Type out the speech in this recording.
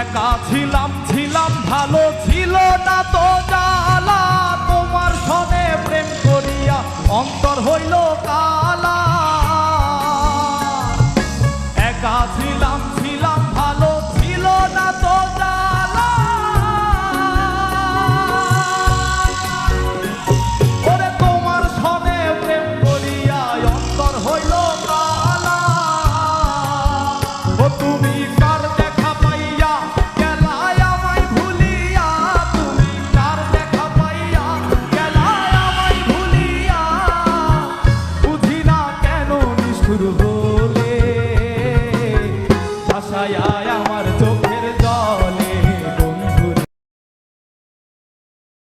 একা ছিলাম ছিলাম ভালো ছিল না তো জ্বালা, তোমার সনে প্রেম করিয়া অন্তর হইল কালা। একা ছিলাম ছিলাম ভালো ছিল না তো জ্বালা, ওরে তোমার সনে প্রেম করিয়া অন্তর হইল কালা। ও তুমি কার দেখা পাইয়া গেলায় আমায় ভুলিয়া, তুমি কার দেখা পাইয়া গেলায় আমায় ভুলিয়া, বুঝি না কেন নিষ্ঠুর হলে ভাষায়